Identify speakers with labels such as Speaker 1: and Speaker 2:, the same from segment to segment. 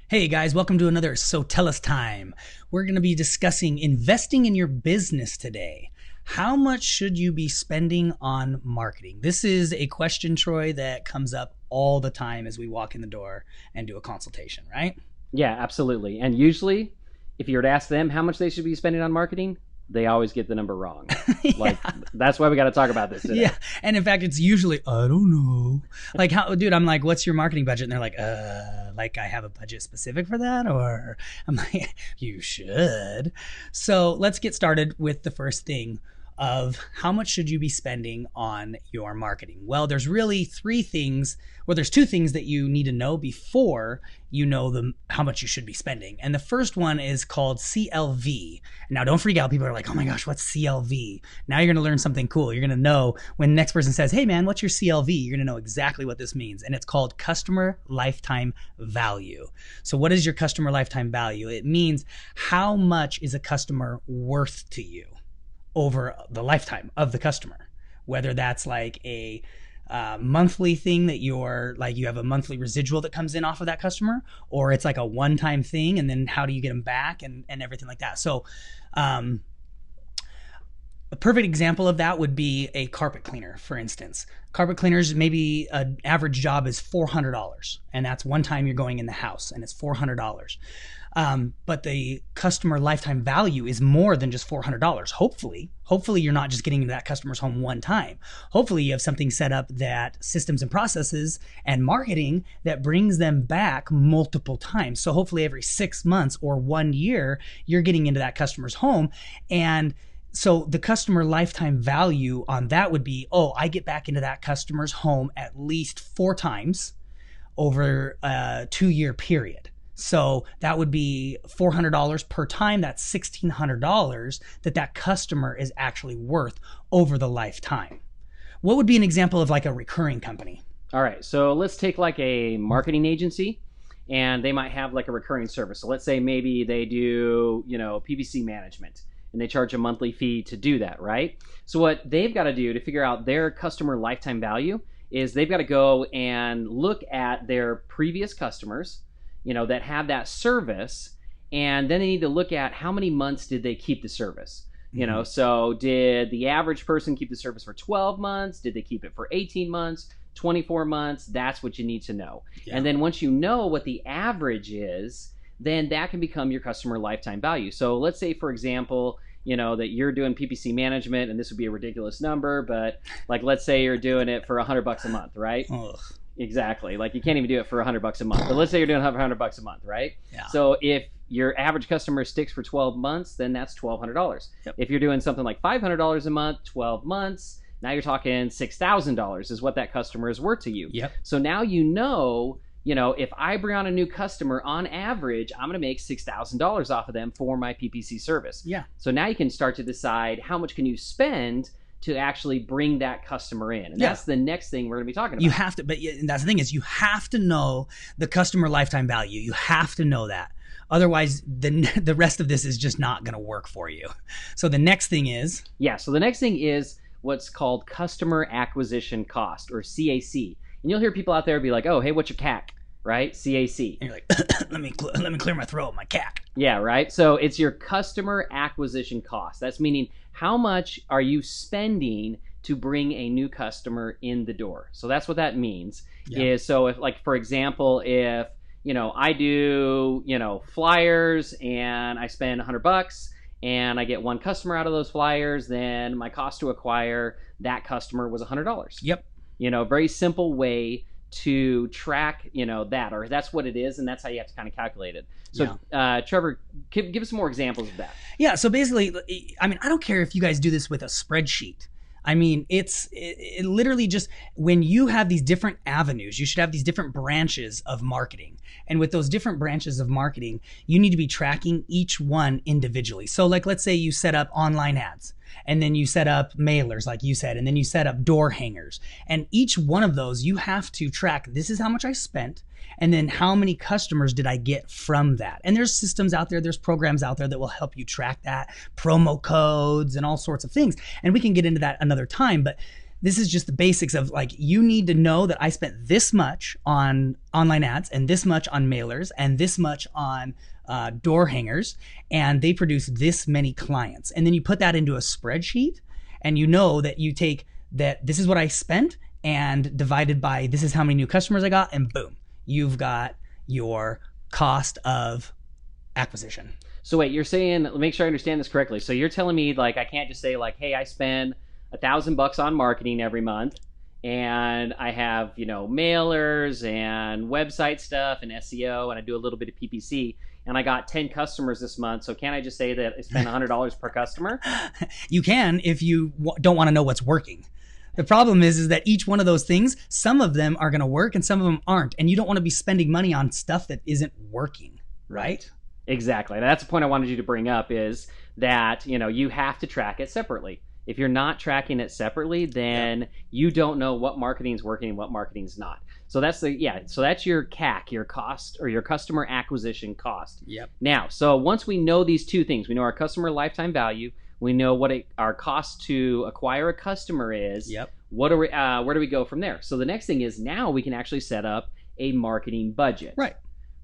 Speaker 1: Hey guys, welcome to another SoTellUs time. We're going to be discussing investing in your business today. How much should you be spending on marketing? This is a question, Troy, that comes up all the time as we walk in the door and do a consultation, right?
Speaker 2: Yeah, absolutely. And usually, if you were to ask them how much they should be spending on marketing, they always get the number wrong. Like, that's why we got to talk about this today.
Speaker 1: Yeah. And in fact, it's usually, I don't know. Like, how, dude, I'm like, what's your marketing budget? And they're like I have a budget specific for that? Or I'm like, you should. So let's get started with the first thing of how much should you be spending on your marketing? Well, there's really three things. Well, there's two things that you need to know before you know how much you should be spending. And the first one is called CLV. Now, don't freak out. People are like, oh my gosh, what's CLV? Now you're going to learn something cool. You're going to know when the next person says, hey man, what's your CLV? You're going to know exactly what this means. And it's called customer lifetime value. So what is your customer lifetime value? It means how much is a customer worth to you over the lifetime of the customer, whether that's like a monthly thing that you're like, you have a monthly residual that comes in off of that customer, or it's like a one-time thing. And then how do you get them back and everything like that. So a perfect example of that would be a carpet cleaner, for instance. Carpet cleaners, maybe an average job is $400, and that's one time you're going in the house and it's $400. But the customer lifetime value is more than just $400. Hopefully you're not just getting into that customer's home one time. Hopefully you have something set up, that systems and processes and marketing that brings them back multiple times. So hopefully every 6 months or 1 year, you're getting into that customer's home. And so the customer lifetime value on that would be, I get back into that customer's home at least 4 times over a 2-year period. So that would be $400 per time. That's $1,600 that customer is actually worth over the lifetime. What would be an example of like a recurring company?
Speaker 2: All right. So let's take like a marketing agency, and they might have like a recurring service. So let's say maybe they do, PPC management, and they charge a monthly fee to do that, right? So what they've got to do to figure out their customer lifetime value is they've got to go and look at their previous customers, that have that service, and then they need to look at how many months did they keep the service. So did the average person keep the service for 12 months? Did they keep it for 18 months, 24 months? That's what you need to know. Yeah. And then once you know what the average is, then that can become your customer lifetime value. So let's say, for example, that you're doing PPC management, and this would be a ridiculous number, but like, let's say you're doing it for $100 a month, right?
Speaker 1: Ugh.
Speaker 2: Exactly. Like, you can't even do it for $100 a month. But let's say you're doing $100 a month, right?
Speaker 1: Yeah.
Speaker 2: So if your average customer sticks for 12 months, then that's $1,200. Yep. If you're doing something like $500 a month, 12 months, now you're talking $6,000 is what that customer is worth to you.
Speaker 1: Yep.
Speaker 2: So now if I bring on a new customer, on average, I'm going to make $6,000 off of them for my PPC service.
Speaker 1: Yeah.
Speaker 2: So now you can start to decide how much can you spend to actually bring that customer in. And that's the next thing we're going to be talking about.
Speaker 1: You have to, but that's the thing is, you have to know the customer lifetime value. You have to know that. Otherwise, the rest of this is just not going to work for you. So the next thing is?
Speaker 2: Yeah, so the next thing is what's called customer acquisition cost, or CAC. And you'll hear people out there be like, oh, hey, what's your CAC? Right? CAC.
Speaker 1: And you're like, let me clear my throat, my CAC.
Speaker 2: Yeah, right? So it's your customer acquisition cost. That's meaning how much are you spending to bring a new customer in the door. So that's what that means. Yeah. So if, like, for example, if, I do, flyers and I spend $100 and I get one customer out of those flyers, then my cost to acquire that customer was $100.
Speaker 1: Yep.
Speaker 2: Very simple way to track, that, or that's what it is, and that's how you have to kind of calculate it. So, Trevor, give us some more examples of that.
Speaker 1: Yeah, so basically, I don't care if you guys do this with a spreadsheet. It literally just, when you have these different avenues, you should have these different branches of marketing. And with those different branches of marketing, you need to be tracking each one individually. So like, let's say you set up online ads, and then you set up mailers, like you said, and then you set up door hangers. And each one of those, you have to track, this is how much I spent, and then how many customers did I get from that? And there's systems out there, there's programs out there that will help you track that, promo codes and all sorts of things. And we can get into that another time, but this is just the basics of like, you need to know that I spent this much on online ads and this much on mailers and this much on door hangers, and they produce this many clients. And then you put that into a spreadsheet, and you know that you take that this is what I spent and divided by this is how many new customers I got, and boom, you've got your cost of acquisition.
Speaker 2: So wait, you're saying, let me make sure I understand this correctly. So you're telling me like I can't just say like, hey, I spend $1,000 on marketing every month, and I have, you know, mailers and website stuff and SEO, and I do a little bit of PPC, and I got 10 customers this month. So can I just say that I spend $100 per customer?
Speaker 1: You can if you don't want to know what's working. The problem is that each one of those things, some of them are going to work and some of them aren't. And you don't want to be spending money on stuff that isn't working, right?
Speaker 2: Exactly. That's the point I wanted you to bring up, is that, you know, you have to track it separately. If you're not tracking it separately, then you don't know what marketing is working and what marketing is not. So that's so that's your CAC, your cost, or your customer acquisition cost.
Speaker 1: Yep.
Speaker 2: Now, so once we know these two things, we know our customer lifetime value, we know what our cost to acquire a customer is.
Speaker 1: Yep.
Speaker 2: Where do we go from there? So the next thing is, now we can actually set up a marketing budget.
Speaker 1: Right.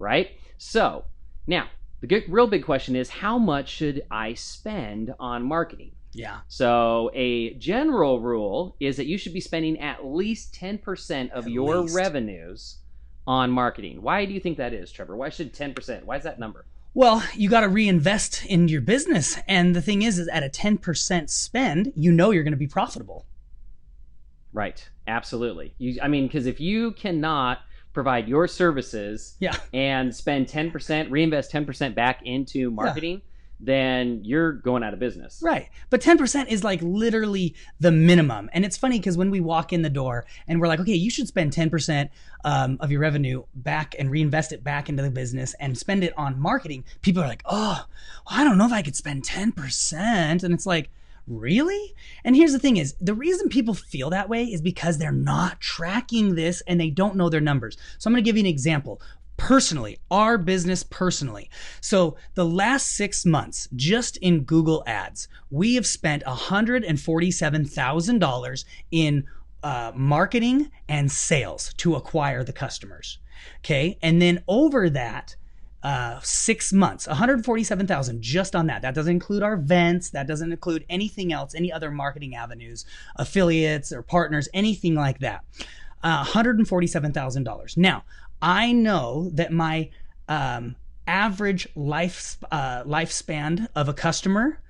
Speaker 2: Right? So now the real big question is, how much should I spend on marketing?
Speaker 1: Yeah.
Speaker 2: So a general rule is that you should be spending at least 10% of your revenues on marketing. Why do you think that is, Trevor? Why should 10%? Why is that number?
Speaker 1: Well, you got to reinvest in your business. And the thing is at a 10% spend, you know you're going to be profitable.
Speaker 2: Right. Absolutely. Because if you cannot provide your services and spend 10%, reinvest 10% back into marketing, then you're going out of business.
Speaker 1: Right. But 10% is like literally the minimum. And it's funny because when we walk in the door and we're like, okay, you should spend 10% of your revenue back and reinvest it back into the business and spend it on marketing, people are like, oh, well, I don't know if I could spend 10%. And it's like, really? And here's the thing is, the reason people feel that way is because they're not tracking this and they don't know their numbers. So I'm going to give you an example. Personally, our business personally. So the last 6 months, just in Google Ads, we have spent $147,000 in marketing and sales to acquire the customers. Okay. And then over that 6 months, $147,000 just on that. That doesn't include our events. That doesn't include anything else, any other marketing avenues, affiliates or partners, anything like that. $147,000. Now, I know that my average lifespan of a customer,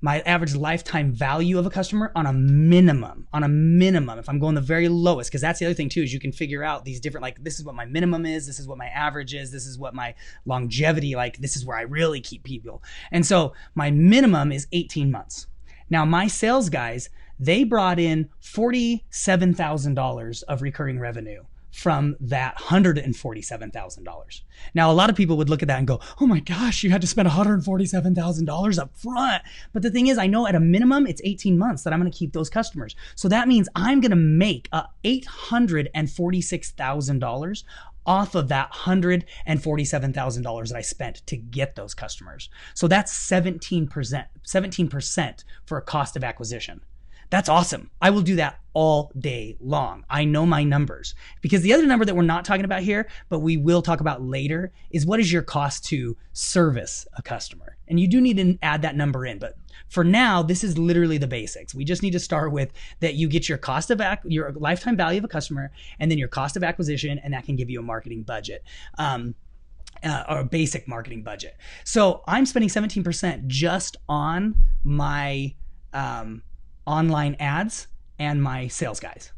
Speaker 1: my average lifetime value of a customer on a minimum, if I'm going the very lowest, because that's the other thing too, is you can figure out these different, like, this is what my minimum is, this is what my average is, this is what my longevity, like, this is where I really keep people. And so my minimum is 18 months. Now, my sales guys, they brought in $47,000 of recurring revenue from that $147,000. Now, a lot of people would look at that and go, oh my gosh, you had to spend $147,000 up front. But the thing is, I know at a minimum, it's 18 months that I'm going to keep those customers. So that means I'm going to make $846,000 off of that $147,000 that I spent to get those customers. So that's 17% for a cost of acquisition. That's awesome. I will do that all day long. I know my numbers. Because the other number that we're not talking about here, but we will talk about later, is what is your cost to service a customer? And you do need to add that number in. But for now, this is literally the basics. We just need to start with that you get your cost of your lifetime value of a customer, and then your cost of acquisition, and that can give you a marketing budget. Or a basic marketing budget. So I'm spending 17% just on my online ads and my sales guys.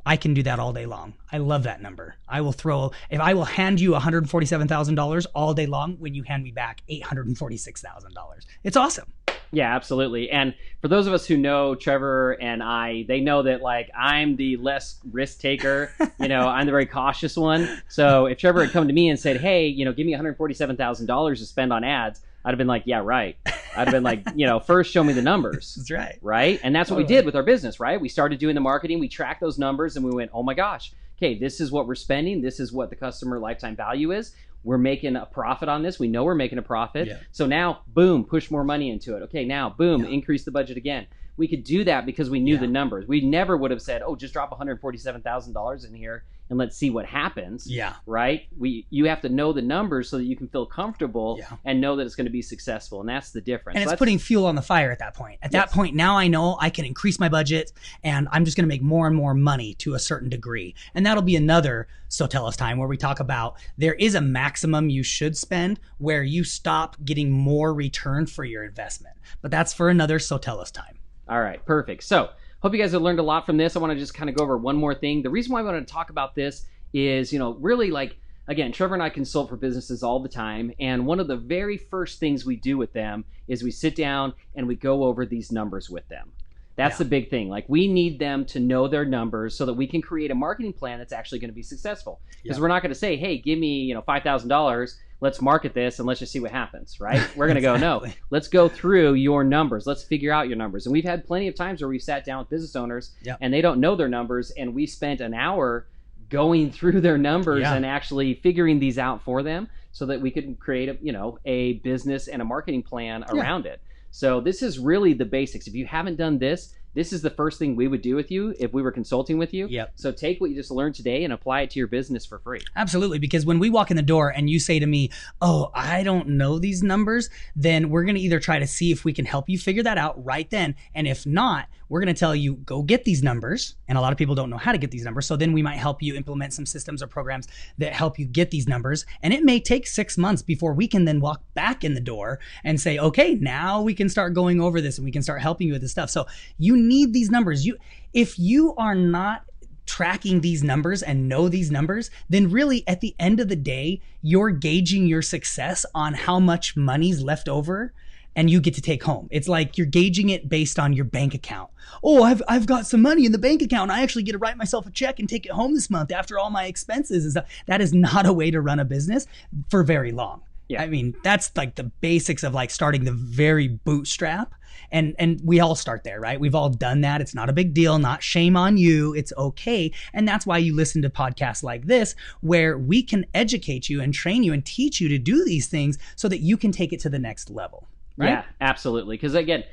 Speaker 1: I can do that all day long. I love that number. I will hand you $147,000 all day long when you hand me back $846,000. It's awesome.
Speaker 2: Yeah, absolutely. And for those of us who know Trevor and I, they know that like I'm the less risk taker. I'm the very cautious one. So if Trevor had come to me and said, hey, give me $147,000 to spend on ads, I'd have been like, yeah, right. I'd have been like, first show me the numbers.
Speaker 1: That's right.
Speaker 2: Right? And that's what we did with our business, right? We started doing the marketing, we tracked those numbers, and we went, oh my gosh, okay, this is what we're spending. This is what the customer lifetime value is. We're making a profit on this. We know we're making a profit. Yeah. So now, boom, push more money into it. Okay, now, boom, increase the budget again. we could do that because we knew the numbers. We never would have said, oh, just drop $147,000 in here and let's see what happens.
Speaker 1: Yeah.
Speaker 2: Right? You have to know the numbers so that you can feel comfortable and know that it's going to be successful. And that's the difference.
Speaker 1: And
Speaker 2: so
Speaker 1: it's putting fuel on the fire at that point. At that point, now I know I can increase my budget and I'm just going to make more and more money to a certain degree. And that'll be another SoTellUs time where we talk about there is a maximum you should spend where you stop getting more return for your investment. But that's for another SoTellUs time.
Speaker 2: All right, perfect. So hope you guys have learned a lot from this. I want to just kind of go over one more thing. The reason why I want to talk about this is, really like, again, Trevor and I consult for businesses all the time. And one of the very first things we do with them is we sit down and we go over these numbers with them. That's the big thing. Like, we need them to know their numbers so that we can create a marketing plan that's actually going to be successful. Because we're not going to say, hey, give me, $5,000. Let's market this and let's just see what happens, right? We're going to go, no, let's go through your numbers. Let's figure out your numbers. And we've had plenty of times where we sat down with business owners and they don't know their numbers. And we spent an hour going through their numbers and actually figuring these out for them so that we could create a business and a marketing plan around it. So this is really the basics. If you haven't done this, this is the first thing we would do with you if we were consulting with you. So take what you just learned today and apply it to your business for free.
Speaker 1: Absolutely. Because when we walk in the door and you say to me, oh, I don't know these numbers, then we're going to either try to see if we can help you figure that out right then. And if not, we're going to tell you, go get these numbers. And a lot of people don't know how to get these numbers. So then we might help you implement some systems or programs that help you get these numbers. And it may take 6 months before we can then walk back in the door and say, okay, now we can start going over this and we can start helping you with this stuff. So you need these numbers. If you are not tracking these numbers and know these numbers, then really at the end of the day, you're gauging your success on how much money's left over and you get to take home. It's like you're gauging it based on your bank account. Oh, I've got some money in the bank account. I actually get to write myself a check and take it home this month after all my expenses and stuff. That is not a way to run a business for very long. I mean, that's like the basics of like starting the very bootstrap. And we all start there, right? We've all done that. It's not a big deal, not shame on you. It's okay. And that's why you listen to podcasts like this, where we can educate you and train you and teach you to do these things so that you can take it to the next level. Right?
Speaker 2: Yeah, absolutely. Because again,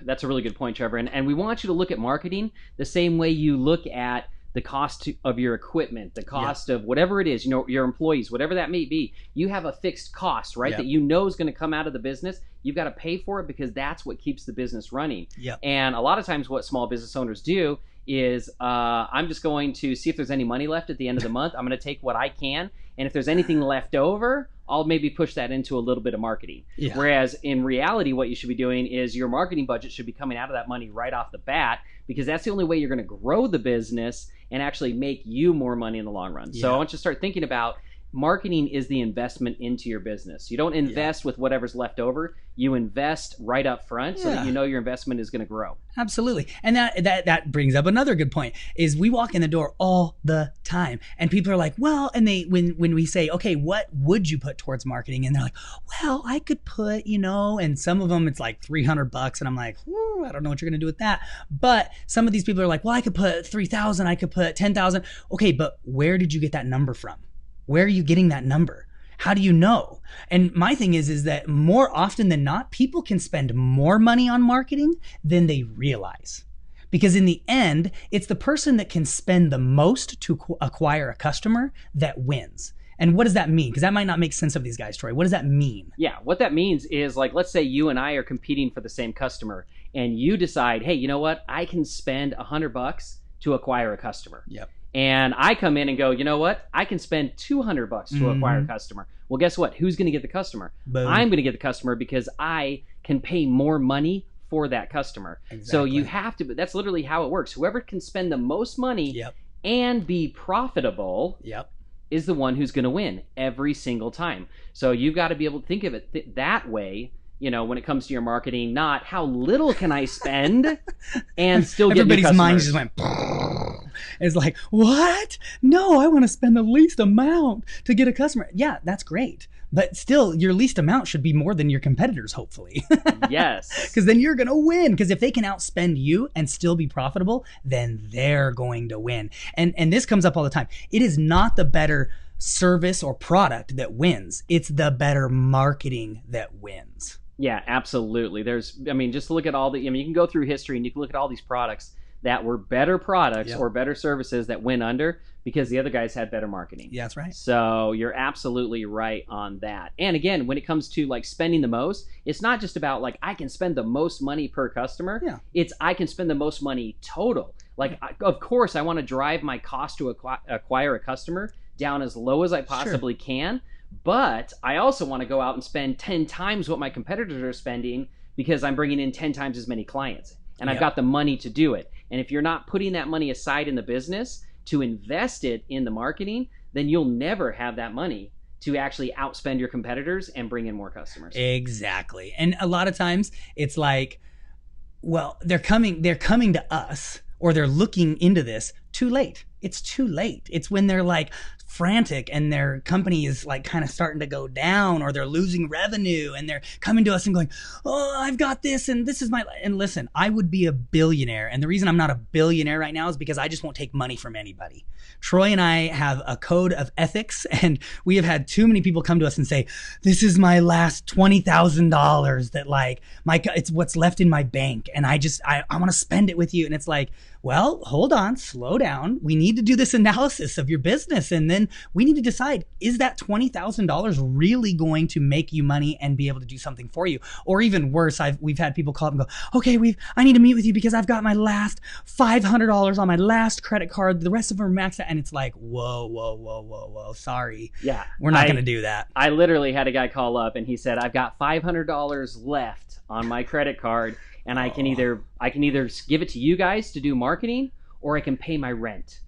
Speaker 2: that's a really good point, Trevor. And we want you to look at marketing the same way you look at the cost of your equipment, the cost of whatever it is, your employees, whatever that may be. You have a fixed cost, right? That is going to come out of the business. You've got to pay for it because that's what keeps the business running. And a lot of times what small business owners do is I'm just going to see if there's any money left at the end of the month. I'm going to take what I can. And if there's anything left over, I'll maybe push that into a little bit of marketing. Whereas in reality, what you should be doing is your marketing budget should be coming out of that money right off the bat, because that's the only way you're going to grow the business and actually make you more money in the long run. So I want you to start thinking about marketing is the investment into your business. You don't invest with whatever's left over. You invest right up front so that you know your investment is going to grow.
Speaker 1: Absolutely. And that brings up another good point is we walk in the door all the time and people are like, well, and when we say, okay, what would you put towards marketing? And they're like, well, I could put, and some of them it's like $300 and I'm like, I don't know what you're going to do with that. But some of these people are like, well, I could put 3,000, I could put 10,000. Okay, but where did you get that number from? Where are you getting that number? How do you know? And my thing is that more often than not, people can spend more money on marketing than they realize. Because in the end, it's the person that can spend the most to acquire a customer that wins. And what does that mean? Because that might not make sense of these guys, Troy. What does that mean?
Speaker 2: Yeah, what that means is, like, let's say you and I are competing for the same customer and you decide, hey, you know what? I can spend $100 to acquire a customer. And I come in and go, you know what? I can spend $200 to acquire a customer. Well, guess what? Who's going to get the customer? Boom. I'm going to get the customer because I can pay more money for that customer. So you have to, that's literally how it works. Whoever can spend the most money and be profitable is the one who's going to win every single time. So you've got to be able to think of it that way. When it comes to your marketing, not how little can I spend and still get new customers.
Speaker 1: Everybody's mind just went, it's like, what? No, I want to spend the least amount to get a customer. Yeah, that's great. But still, your least amount should be more than your competitors, hopefully.
Speaker 2: Yes.
Speaker 1: Because then you're going to win. Because if they can outspend you and still be profitable, then they're going to win. And this comes up all the time. It is not the better service or product that wins. It's the better marketing that wins.
Speaker 2: Yeah, absolutely. Just look at you can go through history and you can look at all these products that were better products or better services that went under because the other guys had better marketing.
Speaker 1: Yeah, that's right.
Speaker 2: So you're absolutely right on that. And again, when it comes to like spending the most, it's not just about like I can spend the most money per customer.
Speaker 1: Yeah.
Speaker 2: It's I can spend the most money total. Like, of course, I want to drive my cost to acquire a customer down as low as I possibly can. But I also want to go out and spend 10 times what my competitors are spending because I'm bringing in 10 times as many clients. And I've got the money to do it. And if you're not putting that money aside in the business to invest it in the marketing, then you'll never have that money to actually outspend your competitors and bring in more customers.
Speaker 1: Exactly. And a lot of times it's like, well, they're coming to us, or they're looking into this too late. It's too late. It's when they're like frantic and their company is like kind of starting to go down, or they're losing revenue, and they're coming to us and going, oh, I've got this and this is my, and listen, I would be a billionaire. And the reason I'm not a billionaire right now is because I just won't take money from anybody. Troy and I have a code of ethics, and we have had too many people come to us and say, this is my last $20,000 that like it's what's left in my bank. And I want to spend it with you. And it's like, well, hold on, slow down. We need to do this analysis of your business. And then we need to decide, is that $20,000 really going to make you money and be able to do something for you? Or even worse, we've had people call up and go, okay, I need to meet with you because I've got my last $500 on my last credit card. The rest of them are maxed out. And it's like, whoa. Sorry.
Speaker 2: Yeah.
Speaker 1: We're not going to do that.
Speaker 2: I literally had a guy call up and he said, I've got $500 left on my credit card. And I can either give it to you guys to do marketing, or I can pay my rent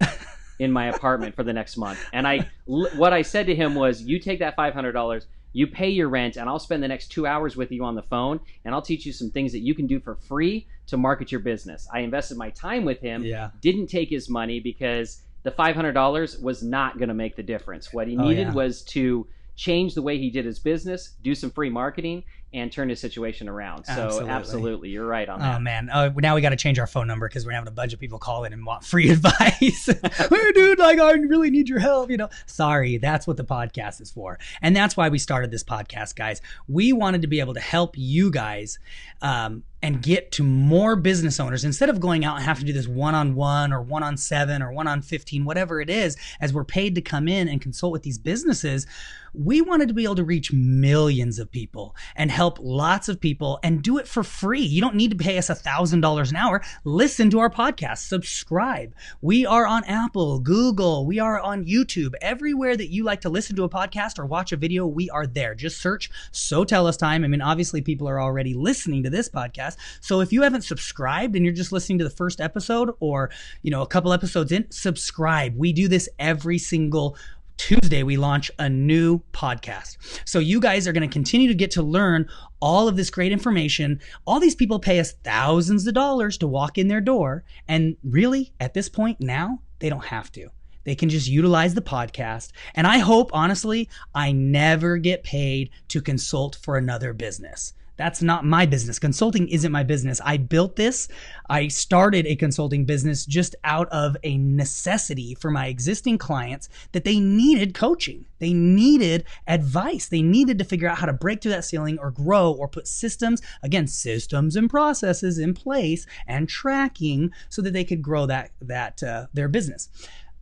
Speaker 2: in my apartment for the next month. And what I said to him was, you take that $500, you pay your rent, and I'll spend the next 2 hours with you on the phone, and I'll teach you some things that you can do for free to market your business. I invested my time with him, didn't take his money because the $500 was not going to make the difference. What he needed was to change the way he did his business, do some free marketing, and turn his situation around. So absolutely, you're right on that.
Speaker 1: Oh man, now we got to change our phone number because we're having a bunch of people call in and want free advice. Hey dude, like I really need your help. Sorry, that's what the podcast is for, and that's why we started this podcast, guys. We wanted to be able to help you guys and get to more business owners instead of going out and have to do this 1-on-1 or 1-on-7 or 1-on-15, whatever it is, as we're paid to come in and consult with these businesses. We wanted to be able to reach millions of people and help lots of people and do it for free. You don't need to pay us $1,000 an hour. Listen to our podcast, subscribe. We are on Apple, Google, we are on YouTube. Everywhere that you like to listen to a podcast or watch a video, we are there. Just search SoTellUs Time. I mean, obviously people are already listening to this podcast. So if you haven't subscribed and you're just listening to the first episode or, a couple episodes in, subscribe. We do this every single Tuesday. We launch a new podcast. So you guys are going to continue to get to learn all of this great information. All these people pay us thousands of dollars to walk in their door. And really, at this point now, they don't have to. They can just utilize the podcast. And I hope, honestly, I never get paid to consult for another business. That's not my business. Consulting isn't my business. I built this. I started a consulting business just out of a necessity for my existing clients that they needed coaching. They needed advice. They needed to figure out how to break through that ceiling or grow or put systems and processes in place and tracking so that they could grow their business.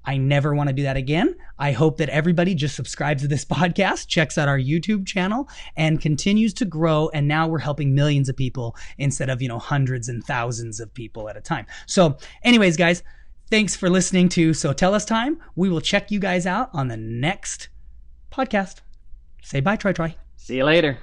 Speaker 1: I never want to do that again. I hope that everybody just subscribes to this podcast, checks out our YouTube channel, and continues to grow. And now we're helping millions of people instead of, hundreds and thousands of people at a time. So anyways, guys, thanks for listening to SoTellUs Time. We will check you guys out on the next podcast. Say bye, Troy.
Speaker 2: See you later.